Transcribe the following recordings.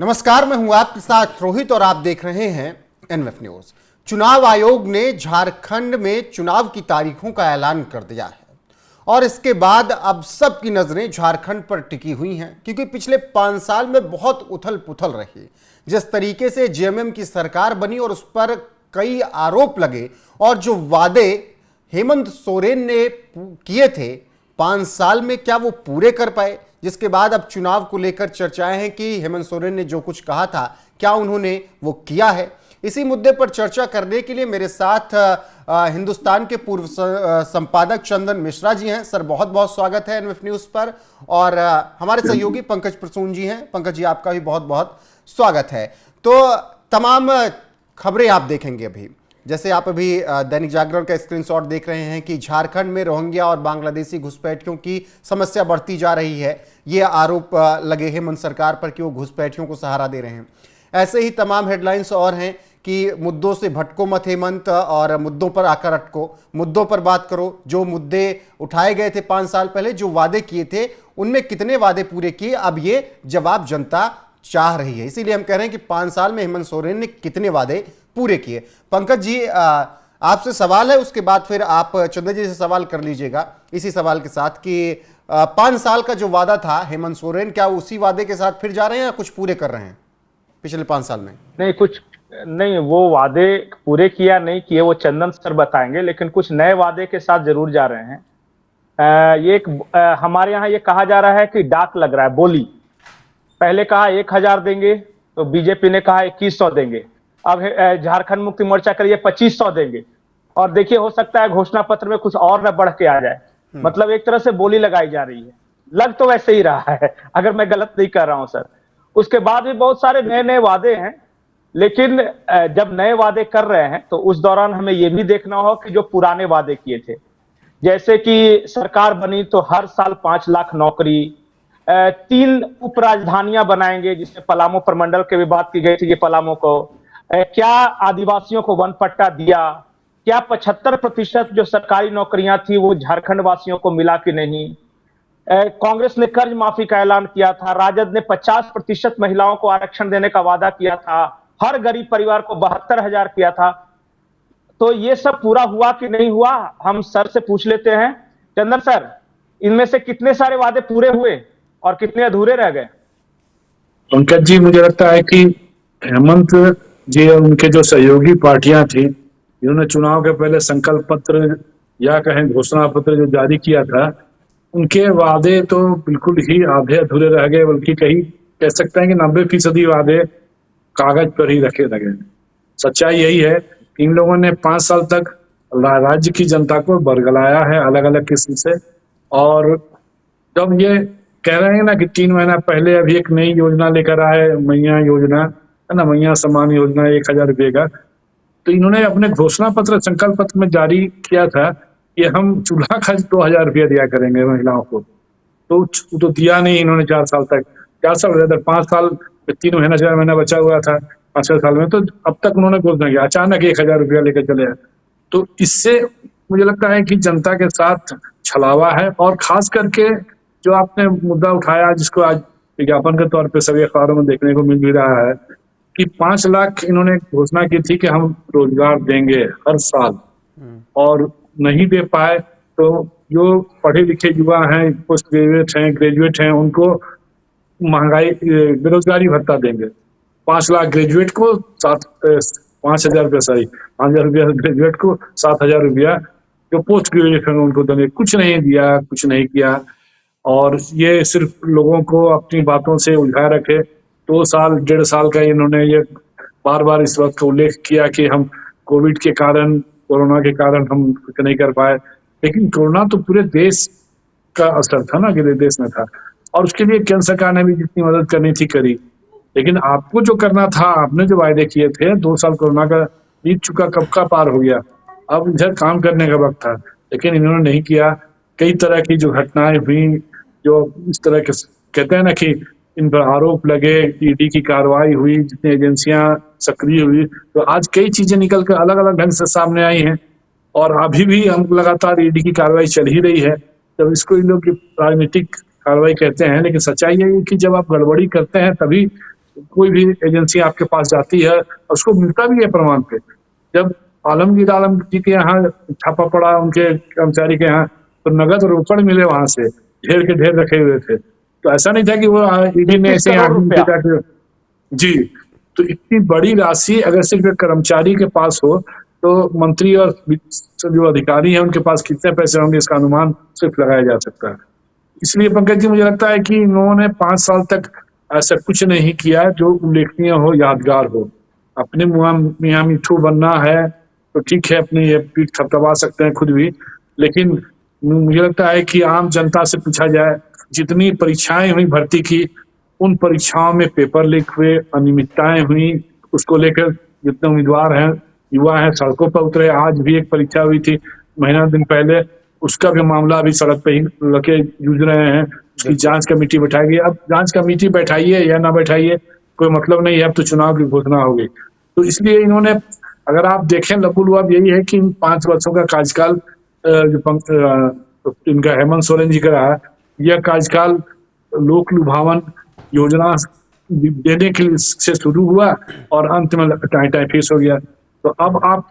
नमस्कार, मैं हूं आपके साथ रोहित और आप देख रहे हैं एनएफ न्यूज। चुनाव आयोग ने झारखंड में चुनाव की तारीखों का ऐलान कर दिया है और इसके बाद अब सबकी नजरें झारखंड पर टिकी हुई हैं, क्योंकि पिछले 5 साल में बहुत उथल पुथल रही। जिस तरीके से जेएमएम की सरकार बनी और उस पर कई आरोप लगे और जो वादे हेमंत सोरेन ने किए थे 5 साल में, क्या वो पूरे कर पाए? जिसके बाद अब चुनाव को लेकर चर्चाएं हैं कि हेमंत सोरेन ने जो कुछ कहा था क्या उन्होंने वो किया है। इसी मुद्दे पर चर्चा करने के लिए मेरे साथ हिंदुस्तान के पूर्व संपादक चंदन मिश्रा जी हैं। सर, बहुत बहुत स्वागत है एनएफ न्यूज पर। और हमारे सहयोगी पंकज प्रसून जी हैं। पंकज जी, आपका भी बहुत बहुत स्वागत है। तो तमाम खबरें आप देखेंगे अभी, जैसे आप अभी दैनिक जागरण का स्क्रीनशॉट देख रहे हैं कि झारखंड में रोहिंग्या और बांग्लादेशी घुसपैठियों की समस्या बढ़ती जा रही है। ये आरोप लगे हेमंत सरकार पर कि वो घुसपैठियों को सहारा दे रहे हैं। ऐसे ही तमाम हेडलाइंस और हैं कि मुद्दों से भटको मत हेमंत, और मुद्दों पर आकर अटको, मुद्दों पर बात करो। जो मुद्दे उठाए गए थे 5 साल पहले, जो वादे किए थे, उनमें कितने वादे पूरे किए, अब ये जवाब जनता चाह रही है। इसीलिए हम कह रहे हैं कि 5 साल में हेमंत सोरेन ने कितने वादे पूरे किए। पंकज जी, आपसे सवाल है, उसके बाद फिर आप चंद्र जी से सवाल कर लीजिएगा इसी सवाल के साथ कि 5 साल का जो वादा था हेमंत सोरेन, क्या उसी वादे के साथ फिर जा रहे हैं या कुछ पूरे कर रहे हैं पिछले 5 साल में? नहीं, कुछ नहीं, वो वादे पूरे किया नहीं किए वो चंदन सर बताएंगे, लेकिन कुछ नए वादे के साथ जरूर जा रहे हैं। ये हमारे यहाँ ये कहा जा रहा है कि डाक लग रहा है बोली। पहले कहा 1000 देंगे, तो बीजेपी ने कहा 2100 देंगे। अब झारखंड मुक्ति मोर्चा करिए 2500 देंगे। और देखिए, हो सकता है घोषणा पत्र में कुछ और न बढ़ के आ जाए। मतलब एक तरह से बोली लगाई जा रही है। लग तो वैसे ही रहा है, अगर मैं गलत नहीं कर रहा हूं सर। उसके बाद भी बहुत सारे नए नए वादे हैं, लेकिन जब नए वादे कर रहे हैं तो उस दौरान हमें यह भी देखना होगा कि जो पुराने वादे किए थे, जैसे कि सरकार बनी तो हर साल 5 लाख नौकरी, 3 उप राजधानियां बनाएंगे, जिसमें पलामू प्रमंडल की भी बात की गई थी कि पलामू को क्या आदिवासियों को वन पट्टा दिया, क्या 75% जो सरकारी नौकरियां थी वो झारखंड वासियों को मिला कि नहीं। कांग्रेस ने कर्ज माफी का ऐलान किया था, राजद ने 50% महिलाओं को आरक्षण देने का वादा किया था, हर गरीब परिवार को 72,000 किया था। तो ये सब पूरा हुआ कि नहीं हुआ, हम सर से पूछ लेते हैं। चंदन सर, इनमें से कितने सारे वादे पूरे हुए और कितने अधूरे रह गए? पंकज जी, मुझे लगता है कि हेमंत जी और उनके जो सहयोगी पार्टियां थी, इन्होंने चुनाव के पहले संकल्प पत्र या कहें घोषणा पत्र जो जारी किया था, उनके वादे तो बिल्कुल ही आधे अधूरे रह गए, बल्कि कह सकते हैं कि 90% वादे कागज पर ही रखे रह गए। सच्चाई यही है कि इन लोगों ने 5 साल तक राज्य की जनता को बरगलाया है अलग अलग किस्म से। और जब ये कह रहे हैं ना कि 3 महीना पहले अभी एक नई योजना लेकर आए, मैया योजना है ना, मैया सम्मान योजना 1000 रुपये का, तो इन्होंने अपने घोषणा पत्र संकल्प पत्र में जारी किया था कि हम चूल्हा खर्च 2000 रुपया दिया करेंगे महिलाओं को। तो दिया नहीं इन्होंने 4 साल तक। 4 साल हो गए, 5 साल 3 महीना 4 महीना बचा हुआ था 5 साल में, तो अब तक उन्होंने घोषणा किया, अचानक 1000 रुपया लेकर चले आए। तो इससे मुझे लगता है कि जनता के साथ छलावा है। और खास करके जो आपने मुद्दा उठाया, जिसको आज विज्ञापन के तौर पे सभी अखबारों में देखने को मिल भी रहा है, कि 5 लाख इन्होंने घोषणा की थी कि हम रोजगार देंगे हर साल, और नहीं दे पाए तो जो पढ़े लिखे युवा हैं, पोस्ट ग्रेजुएट हैं, ग्रेजुएट हैं, उनको महंगाई बेरोजगारी भत्ता देंगे। 5 लाख ग्रेजुएट को 5,000 रुपया, सॉरी 5,000 रुपया ग्रेजुएट को, 7,000 रुपया जो पोस्ट ग्रेजुएट है उनको देंगे। कुछ नहीं दिया, कुछ नहीं किया। और ये सिर्फ लोगों को अपनी बातों से उलझा रखे। 2 साल 1.5 साल का इन्होंने ये बार बार इस बात का उल्लेख किया कि हम कोविड के कारण, कोरोना के कारण हम कुछ नहीं कर पाए, लेकिन कोरोना तो पूरे देश का असर था ना, पूरे देश में था, और उसके लिए केंद्र सरकार ने भी जितनी मदद करनी थी करी। लेकिन आपको जो करना था, आपने जो वायदे किए थे, 2 साल कोरोना का बीत चुका, कब का पार हो गया, अब इधर काम करने का वक्त था, लेकिन इन्होंने नहीं किया। कई तरह की जो घटनाएं हुई, जो इस तरह के कहते हैं ना कि इन पर आरोप लगे, ईडी की कार्रवाई हुई, जितनी एजेंसियां सक्रिय हुई, तो आज कई चीजें निकल कर अलग अलग ढंग से सामने आई हैं। और अभी भी हम लगातार ईडी की कार्रवाई चल ही रही है। तो इसको इन लोग की राजनीतिक कार्रवाई कहते हैं, लेकिन सच्चाई ये है कि जब आप गड़बड़ी करते हैं तभी कोई भी एजेंसी आपके पास जाती है, उसको मिलता भी है प्रमाण पे। जब आलमगीर आलम जी के यहाँ छापा पड़ा उनके कर्मचारी के यहाँ, तो नगद रोकड़ मिले वहां से, ढेर के ढेर रखे हुए थे। तो ऐसा नहीं था कि वो ईडी ने 33 ऐसे करोड़ आदमी रुपया। जाके जी। तो इतनी बड़ी राशि अगर सिर्फ एक कर्मचारी के पास हो, तो मंत्री और जो अधिकारी हैं उनके पास कितने पैसे होंगे, इसका अनुमान सिर्फ लगाया जा सकता है। इसलिए पंकज जी, मुझे लगता है कि इन्होंने 5 साल तक ऐसा कुछ नहीं किया जो उल्लेखनीय हो, यादगार हो। अपने मियाँ मिट्ठू बनना है तो ठीक है, अपनी ये पीठ थपथपा सकते हैं खुद भी, लेकिन मुझे लगता है कि आम जनता से पूछा जाए, जितनी परीक्षाएं हुई भर्ती की, उन परीक्षाओं में पेपर लीक हुए, अनियमितताएं हुई, उसको लेकर जितने उम्मीदवार हैं, युवा हैं, सड़कों पर उतरे। आज भी एक परीक्षा हुई थी महीना दिन पहले, उसका भी मामला अभी सड़क पे ही लगे जूझ रहे हैं। उसकी जांच कमेटी बैठाई गई। अब जांच कमेटी बैठाइए या ना बैठाइए, कोई मतलब नहीं है, अब तो चुनाव की घोषणा हो गई। तो इसलिए इन्होंने, अगर आप देखें लबुलुआब यही है कि इन 5 वर्षों का कार्यकाल इनका हेमंत सोरेन जी का रहा, यह कार्यकाल लोक लुभावन योजना देने के लिए से शुरू हुआ और अंत में टाई फेस हो गया। तो अब आप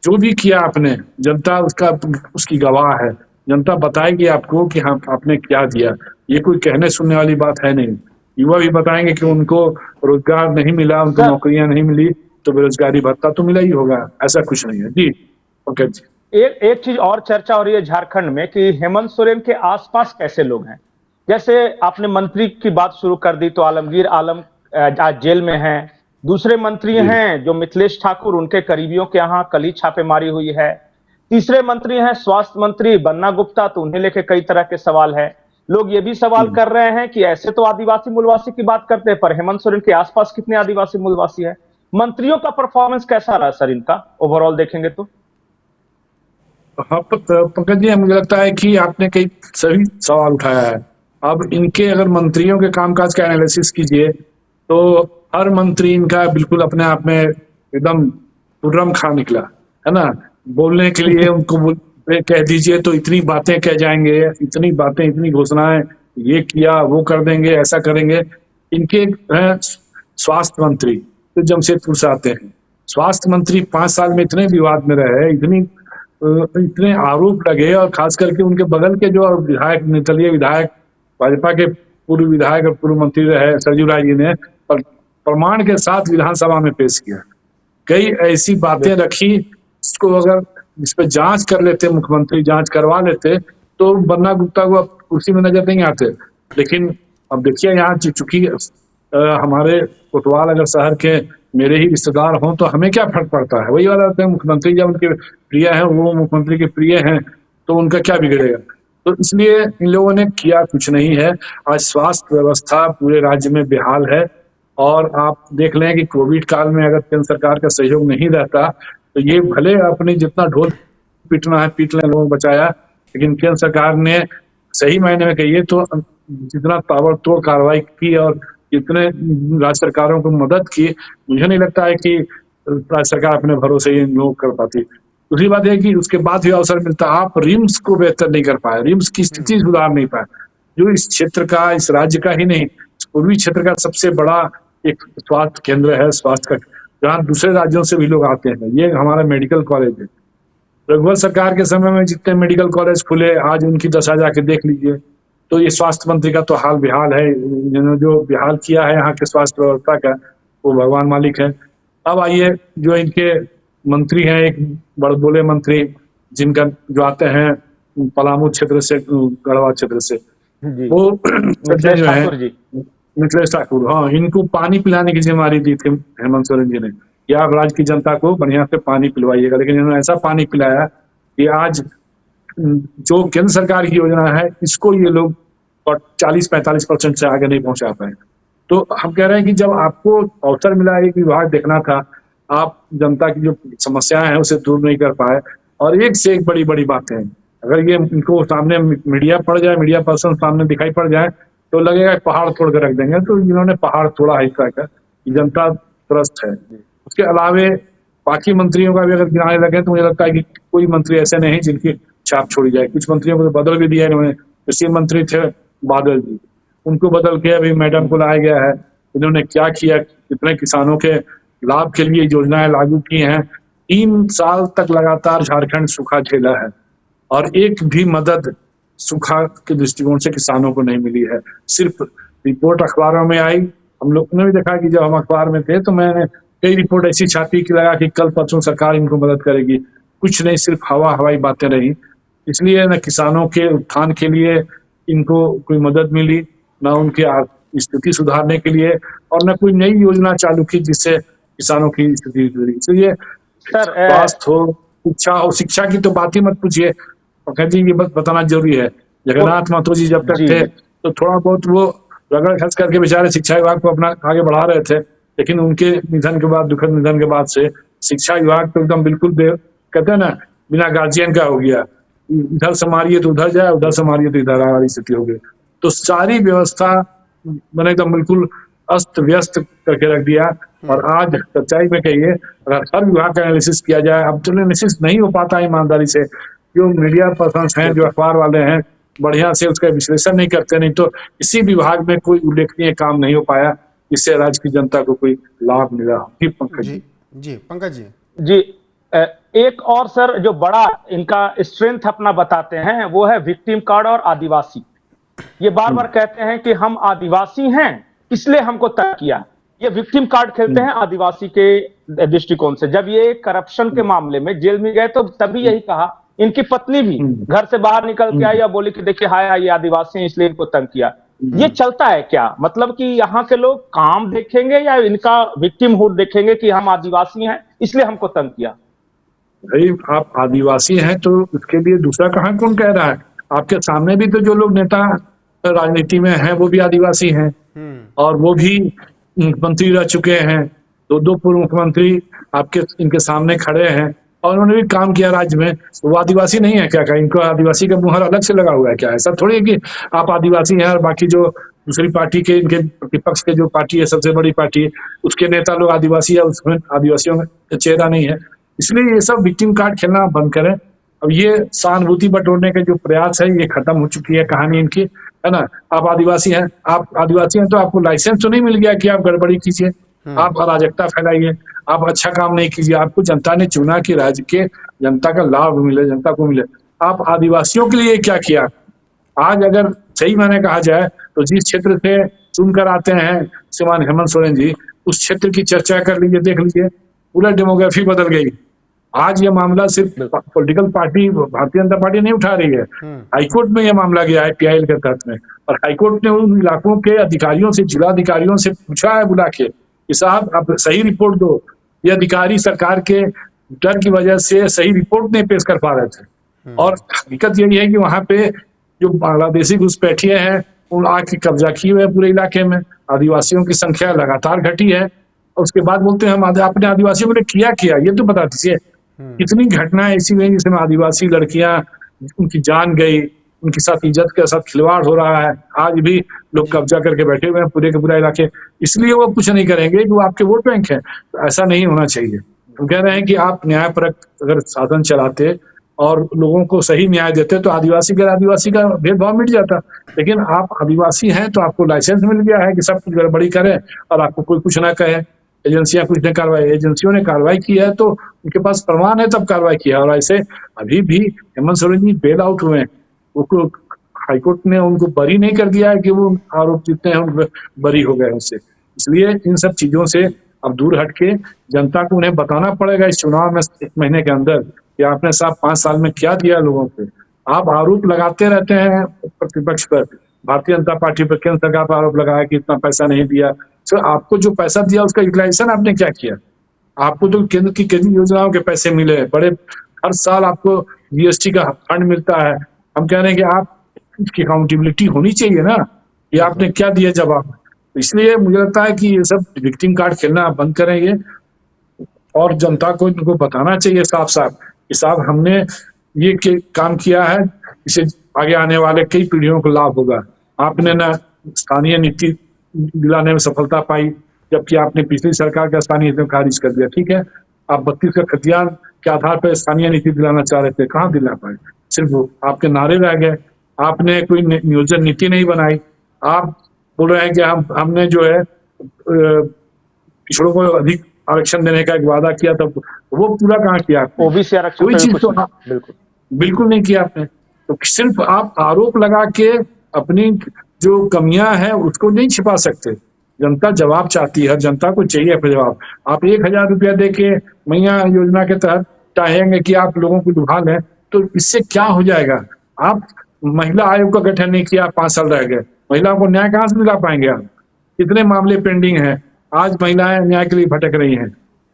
जो भी किया आपने, जनता उसकी गवाह है। जनता बताएगी आपको कि हाँ आपने क्या दिया। ये कोई कहने सुनने वाली बात है नहीं। युवा भी बताएंगे कि उनको रोजगार नहीं मिला, उनको नौकरियां नहीं मिली, तो बेरोजगारी भत्ता तो मिला ही होगा। ऐसा कुछ नहीं है जी। ओके जी। एक चीज और चर्चा हो रही है झारखंड में कि हेमंत सोरेन के आसपास कैसे लोग हैं। जैसे आपने मंत्री की बात शुरू कर दी, तो आलमगीर आलम आज जेल में हैं। दूसरे मंत्री हैं जो मिथिलेश ठाकुर, उनके करीबियों के यहाँ कल ही छापेमारी हुई है। तीसरे मंत्री हैं स्वास्थ्य मंत्री बन्ना गुप्ता, तो उन्हें लेके कई तरह के सवाल है। लोग ये भी सवाल कर रहे हैं कि ऐसे तो आदिवासी मूलवासी की बात करते हैं, पर हेमंत सोरेन के आसपास कितने आदिवासी मूलवासी है। मंत्रियों का परफॉर्मेंस कैसा रहा सर इनका, ओवरऑल देखेंगे तो? हाँ पंकज जी, मुझे लगता है कि आपने कई सही सवाल उठाया है। अब इनके अगर मंत्रियों के कामकाज का एनालिसिस कीजिए, तो हर मंत्री इनका बिल्कुल अपने आप में एकदम तुर्रम खा निकला है ना। बोलने के लिए उनको कह दीजिए तो इतनी बातें कह जाएंगे, इतनी बातें, इतनी घोषणाएं, ये किया वो कर देंगे, ऐसा करेंगे। इनके हैं स्वास्थ्य मंत्री, तो जमशेदपुर से आते हैं। स्वास्थ्य मंत्री 5 साल में इतने विवाद में रहे, इतने आरोप लगे, और खास करके उनके बगल के जो विधायक, निर्दलीय विधायक, भाजपा के पूर्व विधायक और पूर्व मंत्री रहे सरजू राय जी ने प्रमाण के साथ विधानसभा में पेश किया। कई ऐसी बातें रखी जिसको अगर इस पे जांच कर लेते, मुख्यमंत्री जांच करवा लेते, तो बन्ना गुप्ता को अब कुर्सी में नजर नहीं आते। लेकिन अब देखिए, यहाँ चूंकि हमारे कोतवाल अगर शहर के मेरे ही रिश्तेदार हों, तो हमें क्या फर्क पड़ता है। वही वाला होता है, मुख्यमंत्री जब उनके प्रिय हैं, वो मुख्यमंत्री के प्रिय हैं, तो उनका क्या बिगड़ेगा। तो इसलिए इन लोगों ने किया कुछ नहीं है। आज स्वास्थ्य व्यवस्था पूरे राज्य में बेहाल है, और आप देख लें कि कोविड काल में अगर केंद्र सरकार का सहयोग नहीं रहता, तो ये भले अपनी जितना ढोल पीटना है पीट लें, लोगों को बचाया, लेकिन केंद्र सरकार ने सही मायने में कहिए तो जितना ताबड़तोड़ कार्रवाई की और जितने राज्य सरकारों को मदद की, मुझे नहीं लगता है कि राज्य सरकार अपने भरोसे ये लोग कर पाती। दूसरी बात है कि उसके बाद भी अवसर मिलता, आप रिम्स को बेहतर नहीं कर पाए, रिम्स की स्थिति सुधार नहीं पाए, जो इस क्षेत्र का, इस राज्य का ही नहीं, पूर्वी क्षेत्र का सबसे बड़ा एक स्वास्थ्य केंद्र है, स्वास्थ्य का, जहाँ दूसरे राज्यों से भी लोग आते हैं। ये हमारा मेडिकल कॉलेज है। रघुवर सरकार के समय में जितने मेडिकल कॉलेज खुले, आज उनकी दशा जाके देख लीजिए। तो ये स्वास्थ्य मंत्री का तो हाल बेहाल है। इन्होंने जो बेहाल किया है यहाँ के स्वास्थ्य व्यवस्था का, वो भगवान मालिक है। अब आइए, जो इनके मंत्री हैं, एक बड़बोले मंत्री जिनका जो आते हैं पलामू क्षेत्र से, गढ़वा क्षेत्र से, वो जो है मिथिलेश ठाकुर, हाँ, इनको पानी पिलाने की जिम्मेदारी दी थी हेमंत सोरेन जी ने कि आप राज्य की जनता को बढ़िया से पानी पिलवाइएगा। लेकिन इन्होंने ऐसा पानी पिलाया कि आज जो केंद्र सरकार की योजना है, इसको ये लोग 40-45% से आगे नहीं पहुंचा पाए। तो हम कह रहे हैं कि जब आपको अवसर मिला एक विभाग देखना था, आप जनता की जो समस्याएं हैं उसे दूर नहीं कर पाए, और एक से एक बड़ी बड़ी बातें। अगर ये इनको सामने मीडिया पड़ जाए, मीडिया पर्सन सामने दिखाई पड़ जाए, तो लगेगा पहाड़ तोड़ कर रख देंगे। तो इन्होंने पहाड़ तोड़ा है का जनता त्रस्त है। उसके अलावे बाकी मंत्रियों का भी अगर गिनाने लगे, तो मुझे लगता है कि कोई मंत्री ऐसे नहीं है जिनकी छाप छोड़ी जाए। कुछ मंत्रियों को तो बदल भी दिया इन्होंने। कृषि मंत्री थे बादल जी, उनको बदल के अभी मैडम को लाया गया है। इन्होंने क्या किया, कितने किसानों के लाभ के लिए योजनाएं लागू की हैं। 3 साल तक लगातार झारखंड सूखा झेला है और एक भी मदद सूखा के दृष्टिकोण से किसानों को नहीं मिली है। सिर्फ रिपोर्ट अखबारों में आई, हम लोग ने भी देखा कि जब हम अखबार में थे तो मैंने कई रिपोर्ट ऐसी छापी कि लगा कि कल परसों सरकार इनको मदद करेगी, कुछ नहीं, सिर्फ हवाई बातें रही। इसलिए न किसानों के उत्थान के लिए इनको कोई मदद मिली, न उनकी स्थिति सुधारने के लिए, और न कोई नई योजना चालू की जिससे किसानों की स्थिति सुधरी। इसलिए सर स्वास्थ्य हो, शिक्षा हो, शिक्षा की तो बात ही मत पूछिए। पंकज जी, ये बस बताना जरूरी है, जगन्नाथ महतो जी जब तक थे तो थोड़ा बहुत वो रगड़ खर्च करके बेचारे शिक्षा विभाग को अपना आगे बढ़ा रहे थे, लेकिन उनके निधन के बाद, दुखद निधन के बाद से शिक्षा विभाग तो एकदम बिल्कुल कहते हैं ना, बिना गार्जियन का हो गया। इधर से मारिए तो उधर जाए, उधर से मारिए तो इधर वाली स्थिति हो गई। तो सारी व्यवस्था मैंने एकदम बिल्कुल अस्त व्यस्त करके रख दिया। और आज सच्चाई में कहिए, अगर हर विभाग का एनालिसिस किया जाए, अब तो एनालिसिस नहीं हो पाता है ईमानदारी से। जो मीडिया पर्सन हैं, जो अखबार वाले हैं, बढ़िया से उसका विश्लेषण नहीं करते, नहीं तो इसी विभाग में कोई उल्लेखनीय काम नहीं हो पाया जिससे राज्य की जनता को कोई लाभ मिला। जी पंकज जी पंकज जी, एक और सर जो बड़ा इनका स्ट्रेंथ अपना बताते हैं वो है विक्टिम कार्ड और आदिवासी। ये बार बार कहते हैं कि हम आदिवासी हैं इसलिए हमको तय किया। ये विक्टिम कार्ड खेलते हैं आदिवासी के दृष्टिकोण से। जब ये करप्शन के मामले में जेल में गए तो तभी यही कहा। इनकी पत्नी भी घर से बाहर निकल के आई और बोली कि देखिए हाय ये आदिवासी हैं इसलिए इनको तंग किया। ये चलता है क्या? मतलब कि यहाँ के लोग काम देखेंगे या इनका विक्टिमहुड देखेंगे कि हम आदिवासी हैं इसलिए हमको तंग किया? भाई, आप आदिवासी हैं तो उसके लिए दूसरा कहाँ कौन कह रहा है? आपके सामने भी तो जो लोग नेता राजनीति में हैं वो भी आदिवासी हैं और वो भी मुख्यमंत्री रह चुके हैं। 2 पूर्व मुख्यमंत्री आपके इनके सामने खड़े हैं और उन्होंने भी काम किया राज्य में। वो आदिवासी नहीं है क्या? इनको आदिवासी का मुहर अलग से लगा हुआ है क्या? ऐसा थोड़ी है कि आप आदिवासी हैं और बाकी जो दूसरी पार्टी के, इनके विपक्ष के जो पार्टी है, सबसे बड़ी पार्टी, उसके नेता लोग आदिवासी है, उसमें आदिवासियों का चेहरा नहीं है। इसलिए ये सब विक्टिम कार्ड खेलना बंद करें। अब ये सहानुभूति बटोरने के जो प्रयास है ये खत्म हो चुकी है कहानी इनकी, है ना। आप आदिवासी हैं, तो आपको लाइसेंस तो नहीं मिल गया कि आप गड़बड़ी कीजिए, आप अराजकता फैलाइए, आप अच्छा काम नहीं कीजिए। आपको जनता ने चुना कि राज्य के जनता का लाभ मिले, जनता को मिले। आप आदिवासियों के लिए क्या किया? आज अगर सही माने कहा जाए तो जिस क्षेत्र से चुनकर आते हैं श्रीमान हेमंत सोरेन जी, उस क्षेत्र की चर्चा कर लीजिए, देख लीजिए, पूरा डेमोग्राफी बदल गई। आज ये मामला सिर्फ political party Bharatiya Janata party नहीं उठा रही है, हाईकोर्ट में यह मामला गया है PIL के तहत में, और हाईकोर्ट ने उन इलाकों के अधिकारियों से, जिला अधिकारियों से पूछा है बुला के कि साहब आप सही रिपोर्ट दो। ये अधिकारी सरकार के डर की वजह से सही रिपोर्ट नहीं पेश कर पा रहे थे। और हकीकत यही है कि वहां पे जो बांग्लादेशी घुसपैठिए हैं उन आके कब्जा किए हुए पूरे इलाके में। आदिवासियों की संख्या लगातार घटी है और उसके बाद बोलते हैं हम अपने आदिवासियों के लिए किया ये तो बता दीजिए। कितनी घटनाएं ऐसी हुई जिसमें आदिवासी लड़कियां, उनकी जान गई, उनके साथ इज्जत के साथ खिलवाड़ हो रहा है। आज भी लोग कब्जा करके बैठे हुए हैं पूरे के पूरा इलाके, इसलिए वो कुछ नहीं करेंगे कि वो आपके वोट बैंक है। तो ऐसा नहीं होना चाहिए। हम कह रहे हैं कि आप न्यायपरक अगर शासन चलाते और लोगों को सही न्याय देते तो आदिवासी का भेदभाव मिट जाता। लेकिन आप आदिवासी हैं तो आपको लाइसेंस मिल गया है कि सब कुछ गड़बड़ी करें और आपको कोई कुछ ना कहे। एजेंसियां कुछ नहीं कार्रवाई, एजेंसियों ने कार्रवाई की है तो उनके पास प्रमाण है तब कार्रवाई किया। और ऐसे अभी भी हेमंत सोरेन जी बेल आउट हुए हैं, वो हाईकोर्ट ने उनको बरी नहीं कर दिया है कि वो आरोप जितने हैं उनको बरी हो गए उससे। इसलिए इन सब चीजों से अब दूर हटके जनता को उन्हें बताना पड़ेगा इस चुनाव में 1 महीने के अंदर कि आपने साहब 5 साल में क्या दिया लोगों को। आप आरोप लगाते रहते हैं प्रतिपक्ष पर, भारतीय जनता पार्टी पर, केंद्र सरकार पर आरोप लगाया कि इतना पैसा नहीं दिया। तो आपको जो पैसा दिया उसका यूटिलाइजेशन आपने क्या किया? आपको तो केंद्र की केंद्रीय योजनाओं के पैसे मिले बड़े, हर साल आपको GST का फंड मिलता है। हम कह रहे हैं कि आप की अकाउंटेबिलिटी होनी चाहिए ना कि आपने क्या दिया जवाब। इसलिए मुझे लगता है कि ये सब विक्टिम कार्ड खेलना आप बंद करेंगे और जनता को इनको बताना चाहिए साफ साफ कि साहब हमने ये काम किया है, इसे आगे आने वाले कई पीढ़ियों को लाभ होगा। आपने ना स्थानीय नीति दिलाने में सफलता पाई, जबकि आपने पिछली सरकार का स्थानीय नीति खारिज कर दिया। ठीक है, आप 32 का खतियान के आधार पर स्थानीय नीति दिलाना चाह रहे थे, कहाँ दिला पाए? सिर्फ आपके नारे रह गए, आपने कोई नियोजन नीति नहीं बनाई। आप बोल रहे हैं कि हमने जो है पिछड़ों को अधिक आरक्षण देने का एक वादा किया था, वो पूरा कहाँ किया आपने? ओबीसी आरक्षण कोई पे भी चीज कुछ तो नहीं, बिल्कुल बिल्कुल नहीं किया आपने। तो सिर्फ आप आरोप लगा के अपनी जो कमियां हैं उसको नहीं छिपा सकते। जनता जवाब चाहती है, जनता को चाहिए जवाब। आप 1,000 रुपया दे के मैया योजना के तहत चाहेंगे कि आप लोगों को लुभा लें, तो इससे क्या हो जाएगा? आप महिला आयोग का गठन नहीं किया, 5 साल रह गए, महिलाओं को न्याय कहां से दिला पाएंगे आप? कितने मामले पेंडिंग हैं, आज महिलाएं न्याय के लिए भटक रही हैं,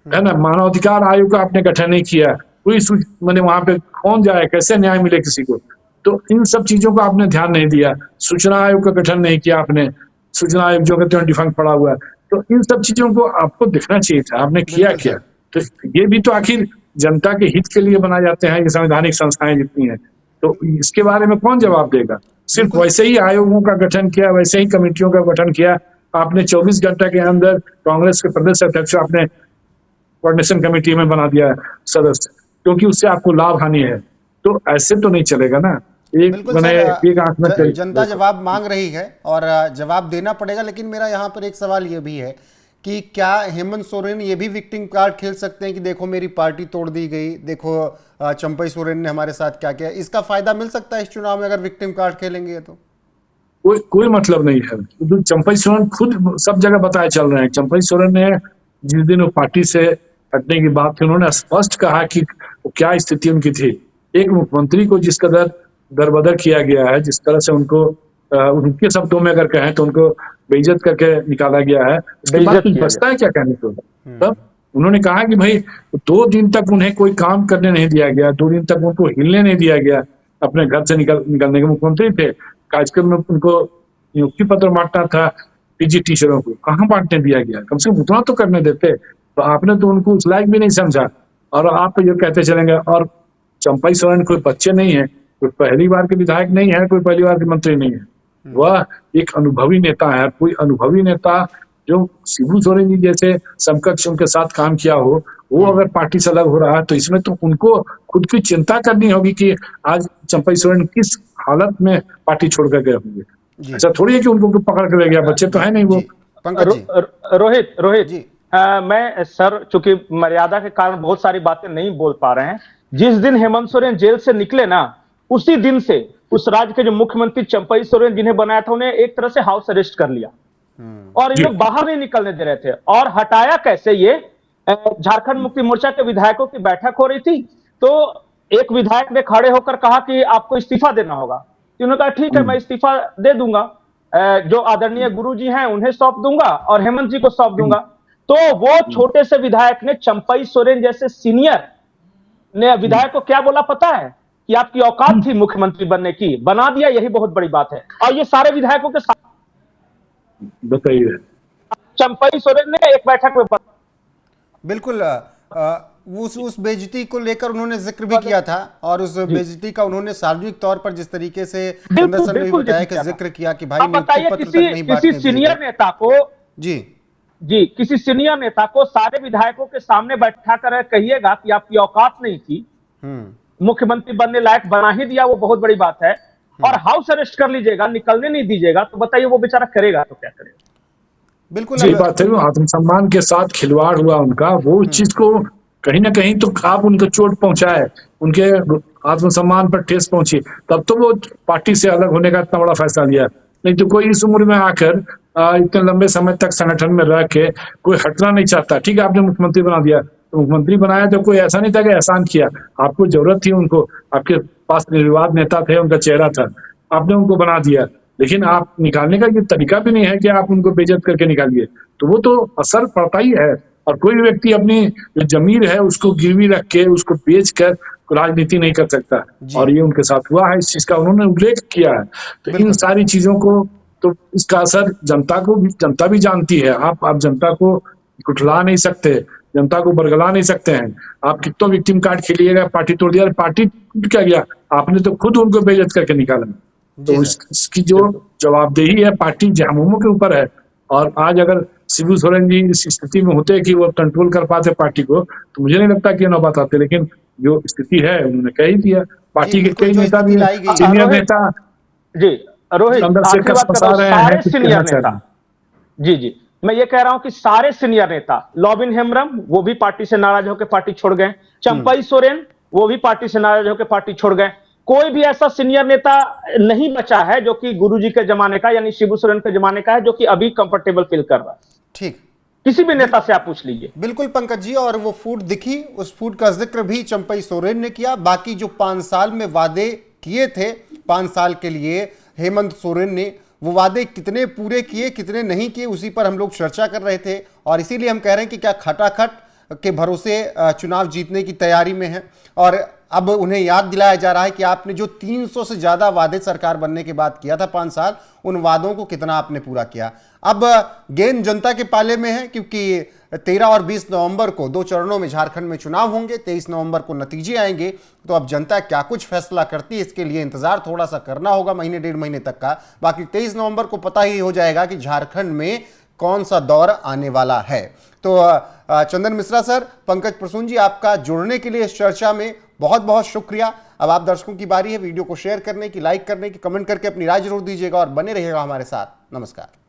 है ना? मानवाधिकार आयोग का आपने गठन नहीं किया, कोई मैंने वहां पे कौन जाए, कैसे न्याय मिले किसी को? तो इन सब चीजों को आपने ध्यान नहीं दिया। सूचना आयोग का गठन नहीं किया आपने, सूचना आयोग जो कहते हैं डिफंक्ट पड़ा हुआ है। तो इन सब चीजों को आपको देखना चाहिए था, आपने किया बिल्कुल क्या? तो ये भी तो आखिर जनता के हित के लिए बनाए जाते हैं ये संवैधानिक संस्थाएं जितनी हैं, तो इसके बारे में कौन जवाब देगा? सिर्फ बिल्कुल। वैसे ही आयोगों का गठन किया, वैसे ही कमेटियों का गठन किया आपने। 24 घंटे के अंदर कांग्रेस के प्रदेश अध्यक्ष आपने कोऑर्डिनेशन कमेटी में बना दिया सदस्य, क्योंकि उससे आपको लाभ हानि है। तो ऐसे तो नहीं चलेगा ना। एक बिल्कुल मैंने सर, एक आंख में जनता जवाब मांग रही है और जवाब देना पड़ेगा। लेकिन मेरा यहाँ पर एक सवाल ये भी है कि क्या हेमंत सोरेन ये भी विक्टिम कार्ड खेल सकते हैं कि देखो मेरी पार्टी तोड़ दी गई, देखो चंपई सोरेन ने हमारे साथ क्या किया? इसका फायदा मिल सकता है इस चुनाव में अगर विक्टिम कार्ड खेलेंगे तो? कोई मतलब नहीं है। चंपई सोरेन खुद सब जगह बताए चल रहे हैं। चंपई सोरेन ने जिस दिन वो पार्टी से हटने की बात थी, उन्होंने स्पष्ट कहा कि क्या स्थिति उनकी थी। एक मुख्यमंत्री को जिस कदर दरबदर किया गया है, जिस तरह से उनको उनके शब्दों में अगर कहें तो उनको बेइज्जत करके निकाला गया है, उसके बाद कुछ बचता है क्या कहने को? तब उन्होंने कहा कि भाई 2 दिन तक उन्हें कोई काम करने नहीं दिया गया, 2 दिन तक उनको हिलने नहीं दिया गया, अपने घर से निकलने के मुख्यमंत्री थे। कार्यक्रम में उनको नियुक्ति पत्र बांटना था पीजी टीचरों को, कहाँ बांटने दिया गया? कम से कम उतना तो करने देते। तो आपने तो उनको उस लायक भी नहीं समझा और आप ये कहते चलेंगे। और चंपई सोरेन कोई बच्चे नहीं है, कोई पहली बार के विधायक नहीं है, कोई पहली बार के मंत्री नहीं है। वह एक अनुभवी नेता है। कोई अनुभवी नेता जो शिबू सोरेन जी जैसे समकक्ष उनके साथ काम किया हो, वो अगर पार्टी से अलग हो रहा है तो इसमें तो उनको खुद की चिंता करनी होगी कि आज चंपई सोरेन किस हालत में पार्टी छोड़ कर गए होंगे। ऐसा थोड़ी है कि उनको पकड़ कर ले गया, बच्चे तो है नहीं वो। पंकज जी। रोहित जी। मैं सर चूंकि मर्यादा के कारण बहुत सारी बातें नहीं बोल पा रहे हैं। जिस दिन हेमंत सोरेन जेल से निकले ना, उसी दिन से उस राज्य के जो मुख्यमंत्री चंपई सोरेन जिन्हें बनाया था, उन्हें एक तरह से हाउस अरेस्ट कर लिया और इन लोग बाहर नहीं निकलने दे रहे थे। और हटाया कैसे? ये झारखंड मुक्ति मोर्चा के विधायकों की बैठक हो रही थी, तो एक विधायक ने खड़े होकर कहा कि आपको इस्तीफा देना होगा। उन्होंने कहा ठीक है, मैं इस्तीफा दे दूंगा, जो आदरणीय गुरु जी हैं उन्हें सौंप दूंगा और हेमंत जी को सौंप दूंगा। तो वो छोटे से विधायक ने चंपई सोरेन जैसे सीनियर ने विधायक को क्या बोला पता है? कि आपकी औकात थी मुख्यमंत्री बनने की, बना दिया, यही बहुत बड़ी बात है। और ये सारे विधायकों के साथ बताइए, चंपई सोरेन ने एक बैठक में बिल्कुल उस बेइज्जती को लेकर उन्होंने जिक्र भी किया था और उस बेइज्जती का उन्होंने सार्वजनिक तौर पर जिस तरीके से संदर्शन में बताया कि जिक्र किया कि भाई बताइए किसी सीनियर नेता को जी किसी सीनियर नेता को सारे विधायकों के सामने बैठा कर कहिएगा कि आपकी औकात नहीं थी, मुख्यमंत्री बनने लायक बना ही दिया, वो बहुत बड़ी बात है। और हाउस अरेस्ट कर लीजिएगा, निकलने नहीं दीजिएगा, तो बताइए वो बेचारा करेगा तो क्या करेगा? बिल्कुल सही बात है। आत्मसम्मान के साथ खिलवाड़ हुआ उनका, वो चीज को कहीं ना कहीं तो आप उनको चोट पहुंचाए, उनके आत्मसम्मान पर ठेस पहुंची, तब तो वो पार्टी से अलग होने का इतना बड़ा फैसला लिया। नहीं तो कोई इस उम्र में आकर इतने लंबे समय तक संगठन में रह के कोई हटना नहीं चाहता। ठीक है, आपने मुख्यमंत्री बना दिया, तो मुख्यमंत्री बनाया तो कोई ऐसा नहीं था कि एहसान किया, आपको जरूरत थी उनको, आपके पास निर्विवाद नेता थे, उनका चेहरा था, आपने उनको बना दिया। लेकिन आप निकालने का ये तरीका भी नहीं है कि आप उनको बेइज्जत करके निकालिए, तो वो तो असर पड़ता ही है। और कोई व्यक्ति अपनी जो जमीर है उसको गिरवी रख के, उसको बेच कर राजनीति नहीं कर सकता, और ये उनके साथ हुआ है। इस चीज का उन्होंने उल्लेख किया है। तो इन सारी चीजों को तो इसका असर जनता भी जानती है। आप जनता को कुटला नहीं सकते, जनता को बरगला नहीं सकते हैं। आप कितना विक्टिम कार्ड खेलिएगा, पार्टी तोड़ दिया, पार्टी टूट क्या गया, आपने तो खुद उनको बेइज्जत करके निकाला। तो इसकी जो जवाबदेही है पार्टी जहामुमों के ऊपर है। और आज अगर शिबू सोरेन जी इस स्थिति में होते कि वो कंट्रोल कर पाते पार्टी को, तो मुझे नहीं लगता कि ये नौबत आते। लेकिन जो स्थिति है उन्होंने कह ही दिया। पार्टी के कई नेता भी, सीनियर नेता जी रोहित अंदर से कस फंसा रहे हैं सीनियर नेता जी मैं ये कह रहा हूं कि सारे सीनियर नेता, लॉबिन हेम्ब्रम वो भी पार्टी से नाराज होकर पार्टी छोड़ गए, चंपई सोरेन वो भी पार्टी से नाराज होकर पार्टी छोड़ गए। कोई भी ऐसा सीनियर नेता नहीं बचा है जो कि गुरुजी के जमाने का यानी शिबू सोरेन के जमाने का है जो कि अभी कंफर्टेबल फील कर रहा है। ठीक, किसी भी नेता से आप पूछ लीजिए। बिल्कुल पंकज जी, और वो फूट दिखी, उस फूट का जिक्र भी चंपई सोरेन ने किया। बाकी जो 5 साल में वादे किए थे 5 साल के लिए हेमंत सोरेन ने, वो वादे कितने पूरे किए कितने नहीं किए, उसी पर हम लोग चर्चा कर रहे थे। और इसीलिए हम कह रहे हैं कि क्या खटाखट के भरोसे चुनाव जीतने की तैयारी में है। और अब उन्हें याद दिलाया जा रहा है कि आपने जो 300 से ज़्यादा वादे सरकार बनने के बाद किया था 5 साल, उन वादों को कितना आपने पूरा किया। अब गेंद जनता के पाले में है, क्योंकि 13 और 20 नवंबर को 2 चरणों में झारखंड में चुनाव होंगे। 23 नवंबर को नतीजे आएंगे। तो अब जनता क्या कुछ फैसला करती है, इसके लिए इंतजार थोड़ा सा करना होगा, महीने 1.5 महीने तक का। बाकी 23 नवंबर को पता ही हो जाएगा कि झारखंड में कौन सा दौर आने वाला है। तो चंदन मिश्रा सर, पंकज प्रसून जी, आपका जुड़ने के लिए इस चर्चा में बहुत बहुत शुक्रिया। अब आप दर्शकों की बारी है वीडियो को शेयर करने की, लाइक करने की, कमेंट करके अपनी राय जरूर दीजिएगा और बने रहिएगा हमारे साथ। नमस्कार।